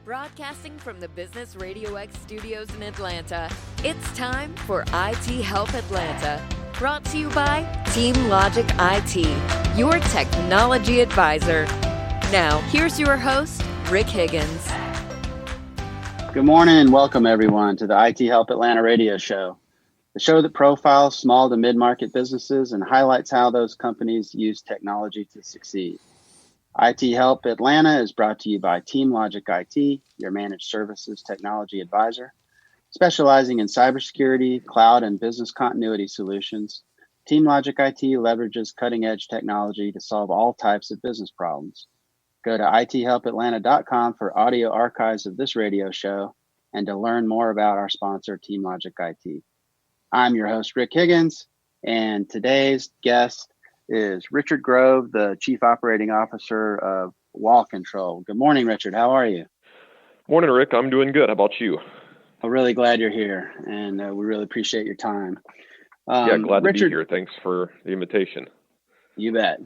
Broadcasting from the Business RadioX studios in Atlanta, it's time for IT Help Atlanta. Brought to you by TeamLogic IT, your technology advisor. Now, here's your host, Rick Higgins. Good morning and welcome everyone to the IT Help Atlanta radio show, the show that profiles small to mid-market businesses and highlights how those companies use technology to succeed. IT Help Atlanta is brought to you by TeamLogic IT, your managed services technology advisor. Specializing in cybersecurity, cloud, and business continuity solutions, TeamLogic IT leverages cutting-edge technology to solve all types of business problems. Go to ithelpatlanta.com for audio archives of this radio show and to learn more about our sponsor, TeamLogic IT. I'm your host, Rick Higgins, and today's guest is Richard Grove, the Chief Operating Officer of Wall Control. Good morning, Richard. How are you? Morning, Rick. I'm doing good. How about you? I'm really glad you're here, and we really appreciate your time. Glad Richard, to be here. Thanks for the invitation. You bet.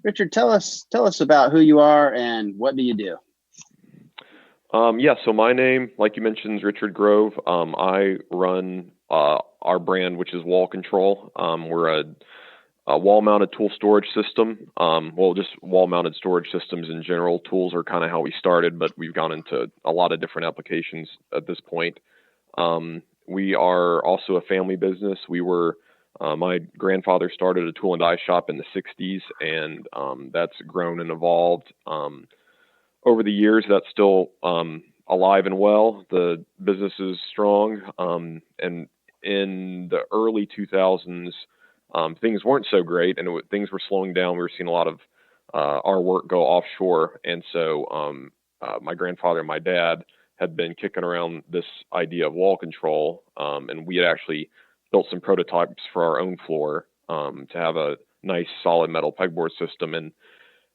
Richard, tell us about who you are and what do you do? So my name, like you mentioned, is Richard Grove. I run our brand, which is Wall Control. We're a wall-mounted tool storage system. Just wall-mounted storage systems in general. Tools are kind of how we started, but we've gone into a lot of different applications at this point. We are also a family business. My grandfather started a tool and die shop in the 60s, and that's grown and evolved. Over the years, that's still alive and well. The business is strong, and in the early 2000s, things weren't so great, and things were slowing down. We were seeing a lot of our work go offshore, and so my grandfather and my dad had been kicking around this idea of wall control, and we had actually built some prototypes for our own floor to have a nice solid metal pegboard system. And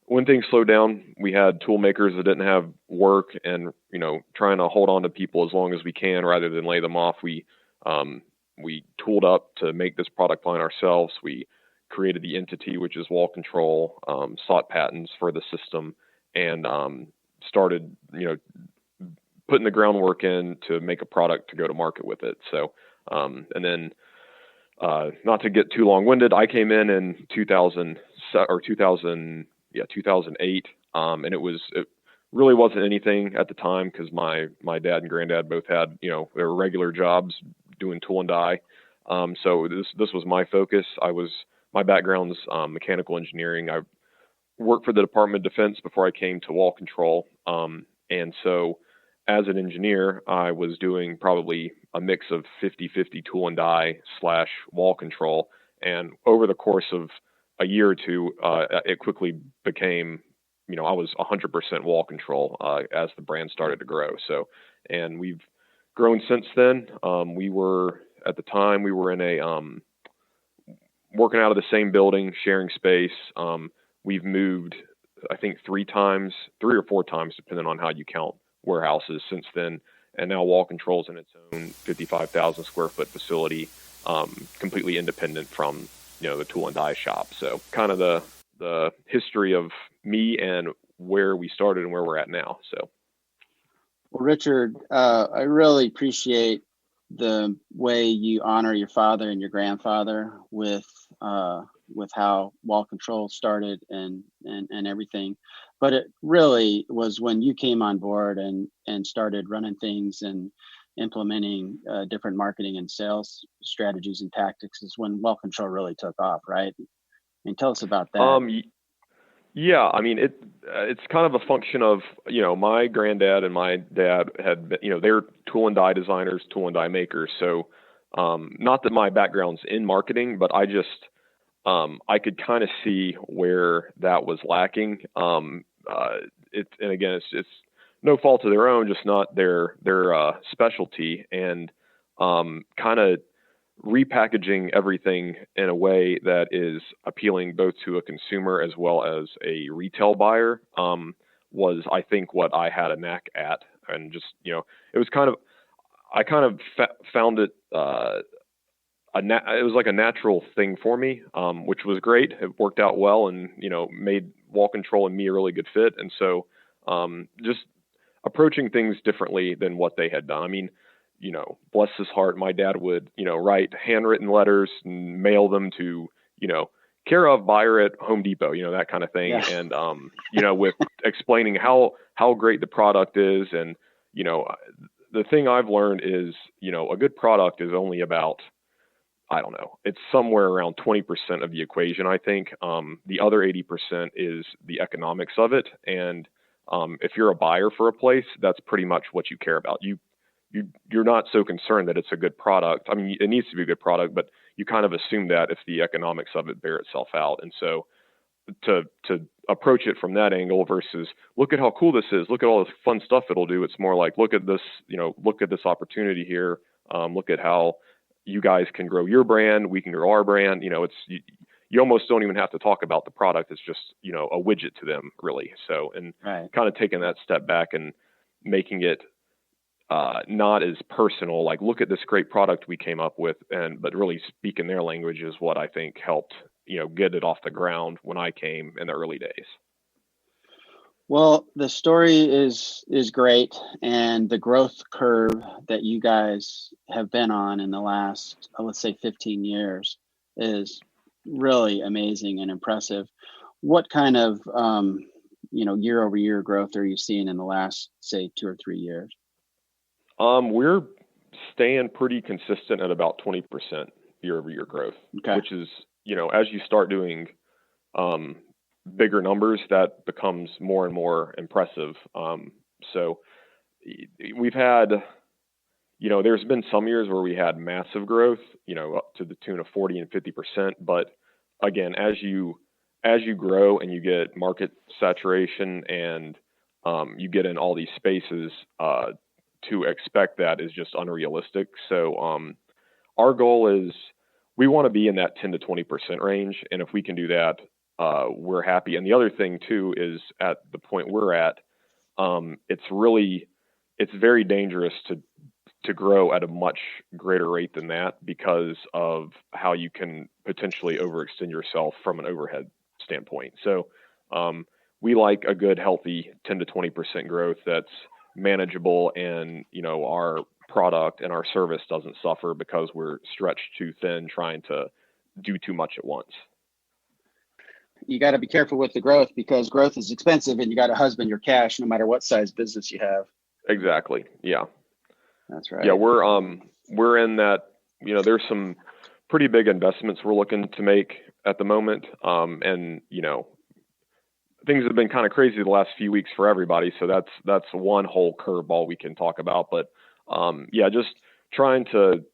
when things slowed down, we had tool makers that didn't have work, and trying to hold on to people as long as we can rather than lay them off. We tooled up to make this product line ourselves. We created the entity, which is Wall Control, sought patents for the system, and started, putting the groundwork in to make a product to go to market with it. So, and then, not to get too long-winded, I came in 2008, and it really wasn't anything at the time because my dad and granddad both had, their regular jobs doing tool and die. So this was my focus. My background's mechanical engineering. I worked for the Department of Defense before I came to Wall Control. And so as an engineer, I was doing probably a mix of 50-50 tool and die / wall control. And over the course of a year or two, it quickly became, I was 100% wall control as the brand started to grow. So, and we've grown since then. At the time, we were in working out of the same building, sharing space. We've moved, I think, 3 or 4 times, depending on how you count warehouses since then. And now Wall Control's in its own 55,000 square foot facility, completely independent from, the tool and die shop. So kind of the history of me and where we started and where we're at now. So. Well, Richard, I really appreciate the way you honor your father and your grandfather with how Wall Control started and everything. But it really was when you came on board and started running things and implementing different marketing and sales strategies and tactics is when Wall Control really took off, right? I mean, tell us about that. Yeah, I mean, it's kind of a function of, my granddad and my dad had been, they're tool and die designers, tool and die makers. So, not that my background's in marketing, but I could kind of see where that was lacking. And again, it's no fault of their own, just not their specialty, and kind of repackaging everything in a way that is appealing both to a consumer as well as a retail buyer was, I think, what I had a knack at. And just, it was I found it, it was like a natural thing for me, which was great. It worked out well and, made Wall Control and me a really good fit. And so just approaching things differently than what they had done. I mean, bless his heart, my dad would, write handwritten letters and mail them to, care of buyer at Home Depot, that kind of thing. Yeah. And, with explaining how great the product is. And, the thing I've learned is, a good product is only about, I don't know, it's somewhere around 20% of the equation, I think. The other 80% is the economics of it. And if you're a buyer for a place, that's pretty much what you care about. You're not so concerned that it's a good product. I mean, it needs to be a good product, but you kind of assume that if the economics of it bear itself out. And so to approach it from that angle versus look at how cool this is, look at all this fun stuff it'll do. It's more like, look at this, look at this opportunity here. Look at how you guys can grow your brand. We can grow our brand. You almost don't even have to talk about the product. It's just, a widget to them really. So, and Right. kind of taking that step back and making it not as personal, like look at this great product we came up with, but really speaking their language is what I think helped, get it off the ground when I came in the early days. Well, the story is great, and the growth curve that you guys have been on in the last, let's say 15 years is really amazing and impressive. What kind of year over year growth are you seeing in the last, say, 2 or 3 years? We're staying pretty consistent at about 20% year over year growth, Okay. which is, as you start doing bigger numbers, that becomes more and more impressive. So we've had, there's been some years where we had massive growth, up to the tune of 40 and 50%. But again, as you grow and you get market saturation and you get in all these spaces, to expect that is just unrealistic. So our goal is we want to be in that 10 to 20% range. And if we can do that, we're happy. And the other thing too is at the point we're at, it's very dangerous to grow at a much greater rate than that because of how you can potentially overextend yourself from an overhead standpoint. So we like a good, healthy 10 to 20% growth that's manageable, and our product and our service doesn't suffer because we're stretched too thin trying to do too much at once. You got to be careful with the growth because growth is expensive, and you got to husband your cash no matter what size business you have. Exactly. Yeah. That's right. Yeah, we're in that, there's some pretty big investments we're looking to make at the moment. And things have been kind of crazy the last few weeks for everybody. So that's one whole curveball we can talk about. But just trying to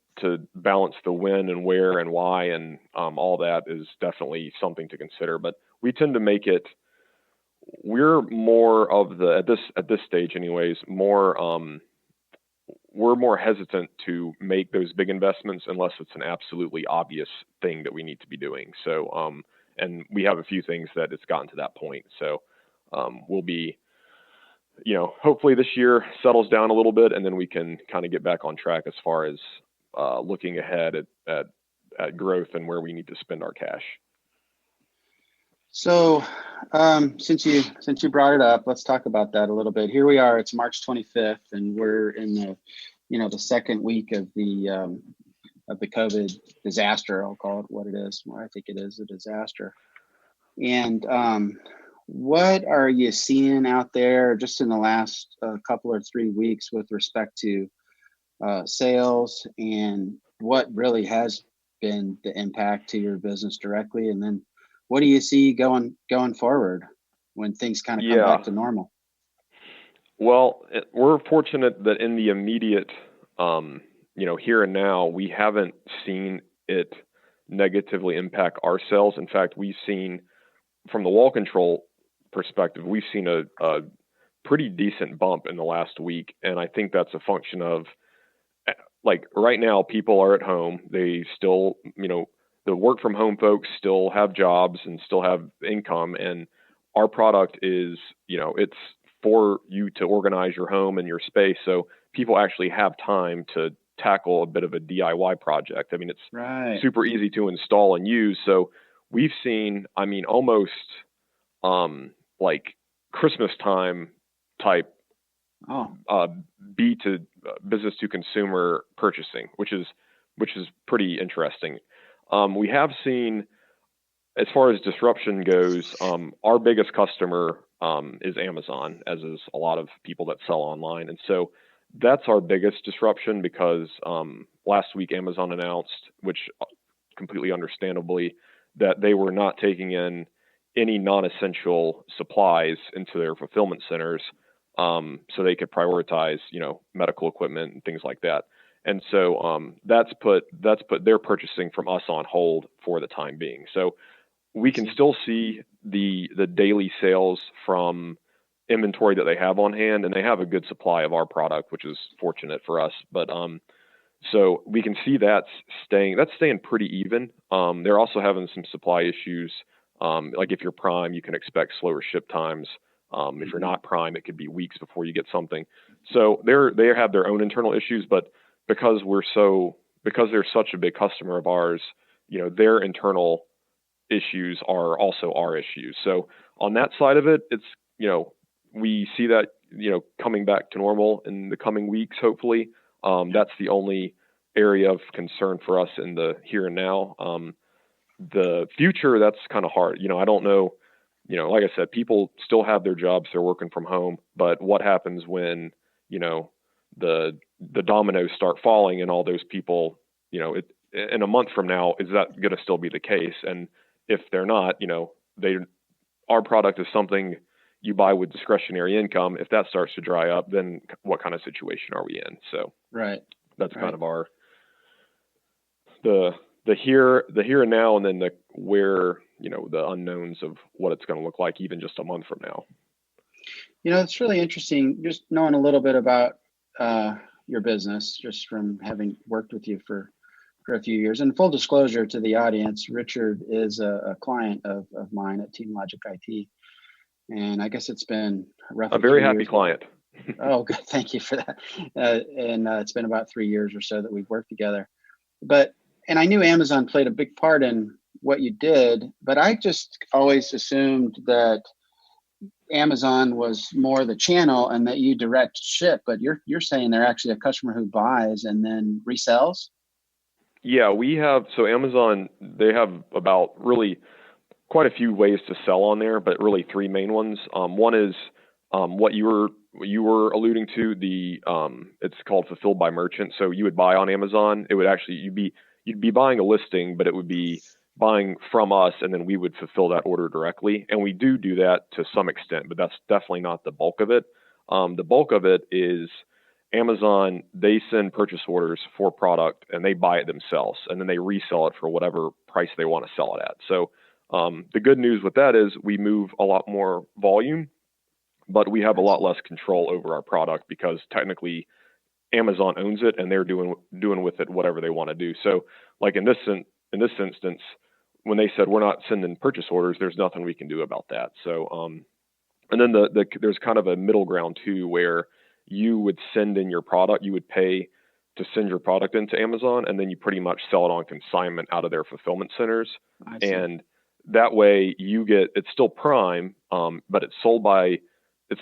balance the when and where and why and all that is definitely something to consider. But we tend to make it. We're more of at this stage, anyways. We're more hesitant to make those big investments unless it's an absolutely obvious thing that we need to be doing. So, and we have a few things that it's gotten to that point. So, we'll be, hopefully this year settles down a little bit, and then we can kind of get back on track as far as looking ahead at growth and where we need to spend our cash. So, since you brought it up, let's talk about that a little bit. Here we are. It's March 25th, and we're in the second week of the COVID disaster. I'll call it what it is. Well, I think it is a disaster. And what are you seeing out there just in the last couple or 3 weeks with respect to sales, and what really has been the impact to your business directly? And then what do you see going forward when things kind of come back to normal? Well, we're fortunate that in the immediate, here and now, we haven't seen it negatively impact our sales. In fact, we've seen, from the wall control perspective, we've seen a pretty decent bump in the last week. And I think that's a function of, like, right now, people are at home. They still, the work from home folks still have jobs and still have income. And our product is, it's for you to organize your home and your space. So people actually have time to tackle a bit of a DIY project. I mean, it's right. Super easy to install and use. So we've seen, almost like Christmas time type B to business to consumer purchasing, which is pretty interesting. We have seen, as far as disruption goes, our biggest customer is Amazon, as is a lot of people that sell online. And so that's our biggest disruption because last week Amazon announced, which completely understandably, that they were not taking in any non-essential supplies into their fulfillment centers so they could prioritize, medical equipment and things like that. And so that's put their purchasing from us on hold for the time being. So we can still see the daily sales from inventory that they have on hand, and they have a good supply of our product, which is fortunate for us. But so we can see that's staying pretty even. They're also having some supply issues. Like if you're Prime, you can expect slower ship times. If you're not Prime, it could be weeks before you get something. So they have their own internal issues, but because they're such a big customer of ours, their internal issues are also our issues. So on that side of it, it's, we see that, coming back to normal in the coming weeks, hopefully. That's the only area of concern for us in the here and now. The future, that's kind of hard. I don't know, like I said, people still have their jobs, they're working from home, but what happens when, the dominoes start falling and all those people, in a month from now, is that going to still be the case? And if they're not, our product is something you buy with discretionary income. If that starts to dry up, then what kind of situation are we in? So that's kind of our, the here and now, and then the where, the unknowns of what it's going to look like even just a month from now. It's really interesting just knowing a little bit about your business, just from having worked with you for a few years. And full disclosure to the audience, Richard is a client of mine at TeamLogic IT. And I guess it's been roughly a very happy client. Oh, good. Thank you for that. And it's been about 3 years or so that we've worked together. And I knew Amazon played a big part in what you did, but I just always assumed that Amazon was more the channel and that you direct ship, but you're saying they're actually a customer who buys and then resells? Yeah, so Amazon, they have about really quite a few ways to sell on there, but really three main ones. One is what you were alluding to, it's called fulfilled by merchant. So you would buy on Amazon. It would actually, you'd be buying a listing, but it would be buying from us, and then we would fulfill that order directly. And we do that to some extent, but that's definitely not the bulk of it. The bulk of it is Amazon, they send purchase orders for product and they buy it themselves, and then they resell it for whatever price they want to sell it at. So the good news with that is we move a lot more volume, but we have a lot less control over our product because technically Amazon owns it and they're doing with it whatever they want to do. So like in this instance, when they said we're not sending purchase orders, there's nothing we can do about that. So and then there's kind of a middle ground too, where you would send in your product, you would pay to send your product into Amazon, and then you pretty much sell it on consignment out of their fulfillment centers. And that way it's still Prime, but it's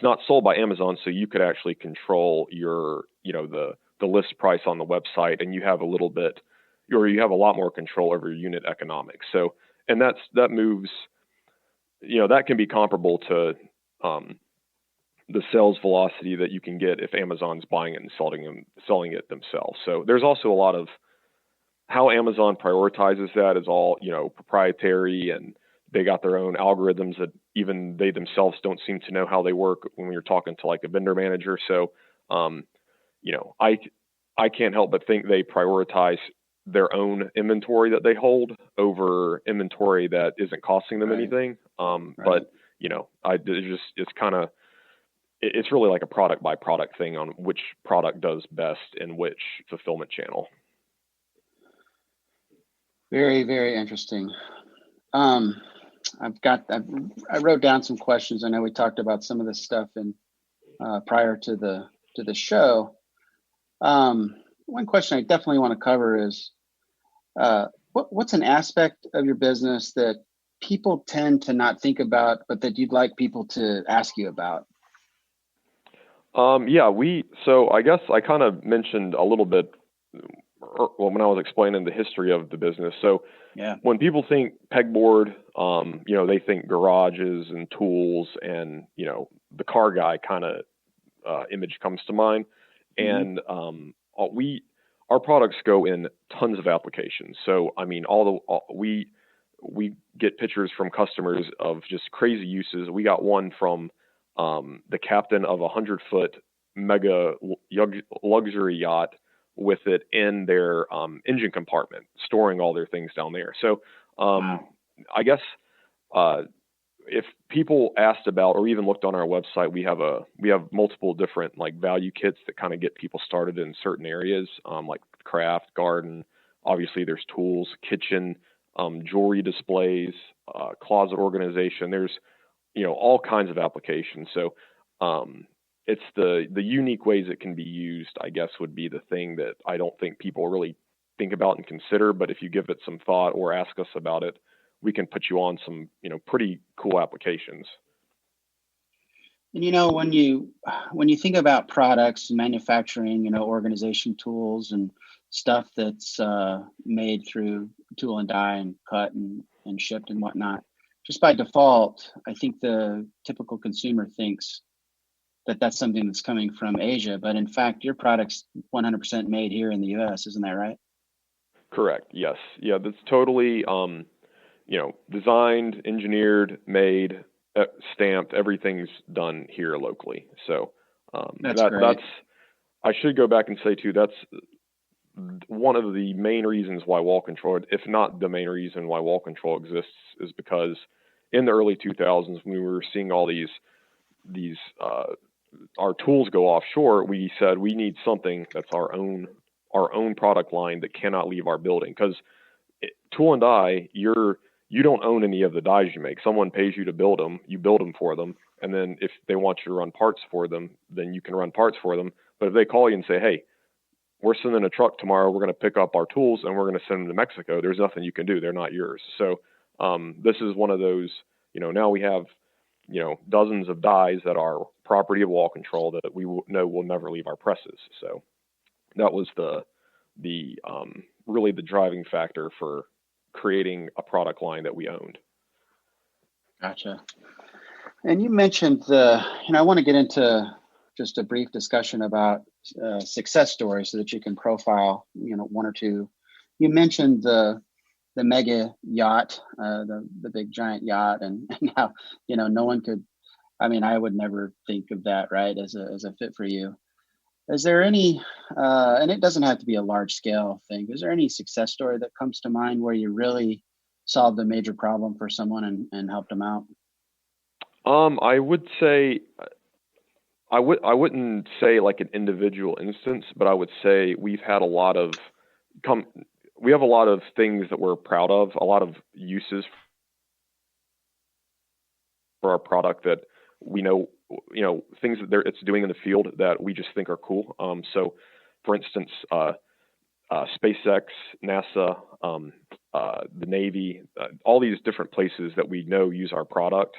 not sold by Amazon. So you could actually control your, the list price on the website, and you have a lot more control over your unit economics. So, and that moves, that can be comparable to, the sales velocity that you can get if Amazon's buying it and selling it themselves. So there's also a lot of how Amazon prioritizes that is all, proprietary, and they got their own algorithms that even they themselves don't seem to know how they work when you're talking to like a vendor manager. So, I can't help but think they prioritize their own inventory that they hold over inventory that isn't costing them anything. But, it's really like a product by product thing on which product does best in which fulfillment channel. Very, very interesting. I wrote down some questions. I know we talked about some of this stuff prior to the show. One question I definitely want to cover is what's an aspect of your business that people tend to not think about, but that you'd like people to ask you about? So I guess I kind of mentioned a little bit when I was explaining the history of the business. So Yeah. when people think pegboard, they think garages and tools and, the car guy kind of image comes to mind. Mm-hmm. And our products go in tons of applications. So, I mean, we get pictures from customers of just crazy uses. We got one from the captain of a 100-foot mega luxury yacht with it in their engine compartment, storing all their things down there. So Wow. I guess if people asked about or even looked on our website, we have multiple different like value kits that kind of get people started in certain areas, like craft, garden. Obviously, there's tools, kitchen, jewelry displays, closet organization. There's all kinds of applications. So it's the unique ways it can be used, I guess, would be the thing that I don't think people really think about and consider. But if you give it some thought or ask us about it, we can put you on some, pretty cool applications. And when you think about products, manufacturing, organization tools and stuff that's made through tool and die and cut and shipped and whatnot, just by default, I think the typical consumer thinks that that's something that's coming from Asia, but in fact, your product's 100% made here in the U.S. Isn't that right? Correct. Yes. Yeah. That's totally, designed, engineered, made, stamped. Everything's done here locally. So That's great. I should go back and say too, that's one of the main reasons why wall control, if not the main reason why wall control exists, is because in the early 2000s, when we were seeing all these our tools go offshore, we said we need something that's our own product line that cannot leave our building. Because tool and die, you don't own any of the dies you make. Someone pays you to build them, you build them for them, and then if they want you to run parts for them, then you can run parts for them. But if they call you and say, hey, we're sending a truck tomorrow, we're going to pick up our tools and we're going to send them to Mexico, there's nothing you can do. They're not yours. So this is one of those, now we have, dozens of dies that are property of wall control that we know will never leave our presses. So that was the really the driving factor for creating a product line that we owned. Gotcha. And you mentioned I want to get into just a brief discussion about success stories so that you can profile, one or two. You mentioned the mega yacht, the big giant yacht, and how, no one could, I would never think of that, right, as a fit for you. Is there any, and it doesn't have to be a large scale thing, is there any success story that comes to mind where you really solved a major problem for someone and helped them out? I would say, I wouldn't say like an individual instance, but I would say we have a lot of things that we're proud of, a lot of uses for our product that we know, things that it's doing in the field that we just think are cool. So for instance, SpaceX, NASA, the Navy, all these different places that we know use our product,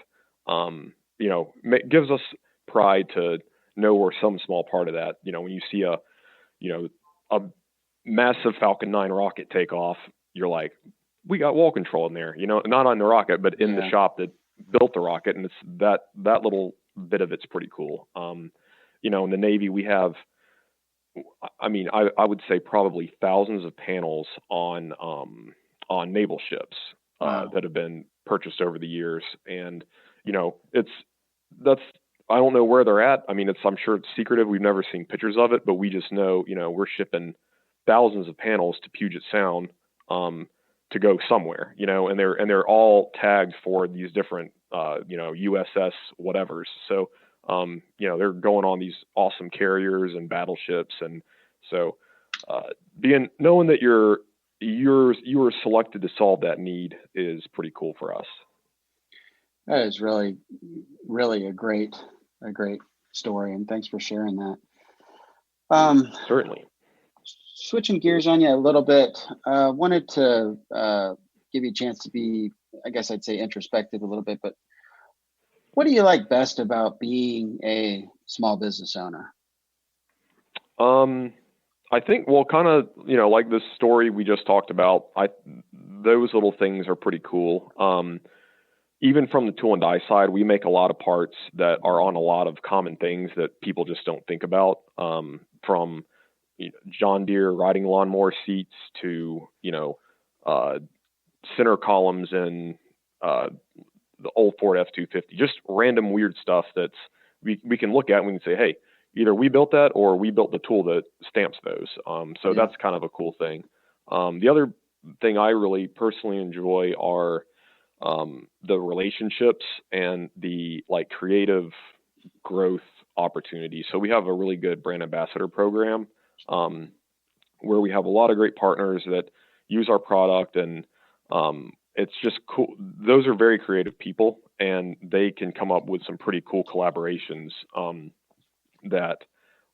gives us pride to know we're some small part of that. When you see a massive Falcon 9 rocket take off, you're like, we got wall control in there, not on the rocket, but in the shop that built the rocket. And it's that little bit of it's pretty cool. In the Navy, we have, I would say probably thousands of panels on naval ships that have been purchased over the years. And, I don't know where they're at. I'm sure it's secretive. We've never seen pictures of it, but we just know, we're shipping thousands of panels to Puget Sound to go somewhere, and they're all tagged for these different, USS whatevers. So, they're going on these awesome carriers and battleships. And so, knowing that you were selected to solve that need is pretty cool for us. That is really, really a great story, and thanks for sharing that. Certainly. Switching gears on you a little bit, wanted to give you a chance to be, I guess I'd say introspective a little bit, but what do you like best about being a small business owner? I think, well, kind of, like this story we just talked about, those little things are pretty cool. Even from the tool and die side, we make a lot of parts that are on a lot of common things that people just don't think about, from John Deere riding lawnmower seats to, center columns and the old Ford F-250, just random weird stuff that's we can look at and we can say, hey, either we built that or we built the tool that stamps those. So that's kind of a cool thing. The other thing I really personally enjoy are the relationships and the creative growth opportunities. So we have a really good brand ambassador program where we have a lot of great partners that use our product, and it's just cool. Those are very creative people, and they can come up with some pretty cool collaborations that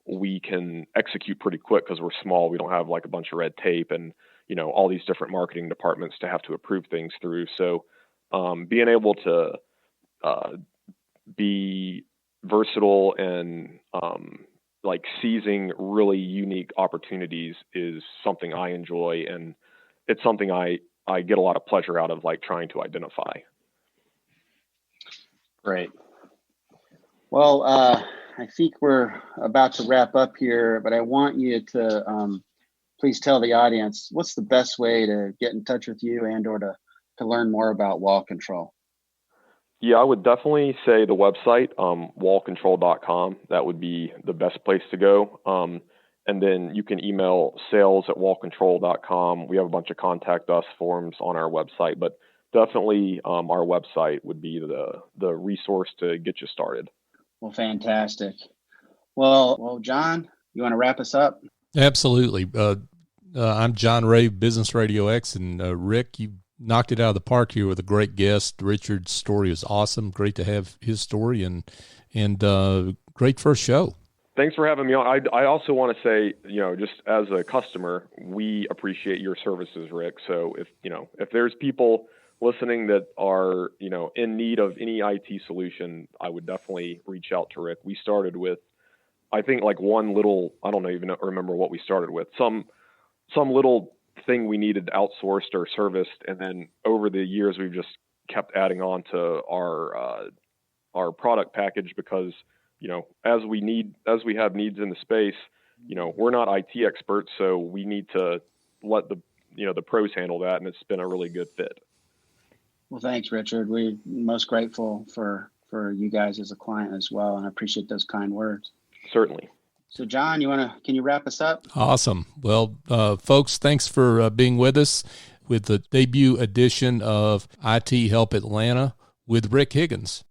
we can execute pretty quick because we're small. We don't have a bunch of red tape and, all these different marketing departments to have to approve things through. So being able to be versatile and seizing really unique opportunities is something I enjoy, and it's something I get a lot of pleasure out of, trying to identify. Great. Well, I think we're about to wrap up here, but I want you to please tell the audience what's the best way to get in touch with you and or to learn more about wall control. Yeah, I would definitely say the website, wallcontrol.com. That would be the best place to go. And then you can email sales@wallcontrol.com. We have a bunch of contact us forms on our website, but definitely our website would be the resource to get you started. Well, fantastic. Well, John, you want to wrap us up? Absolutely. I'm John Ray, Business RadioX, and Rick, you knocked it out of the park here with a great guest. Richard's story is awesome. Great to have his story, and great first show. Thanks for having me on. I also want to say, just as a customer, we appreciate your services, Rick. So if there's people listening that are, in need of any IT solution, I would definitely reach out to Rick. We started with, I think, one little, I don't even remember what we started with, some little thing we needed outsourced or serviced. And then over the years, we've just kept adding on to our product package because, as we have needs in the space, we're not IT experts, so we need to let the pros handle that. And it's been a really good fit. Well, thanks, Richard. We're most grateful for you guys as a client as well, and I appreciate those kind words. Certainly. So, John, can you wrap us up? Awesome. Well, folks, thanks for being with us with the debut edition of IT Help Atlanta with Rick Higgins.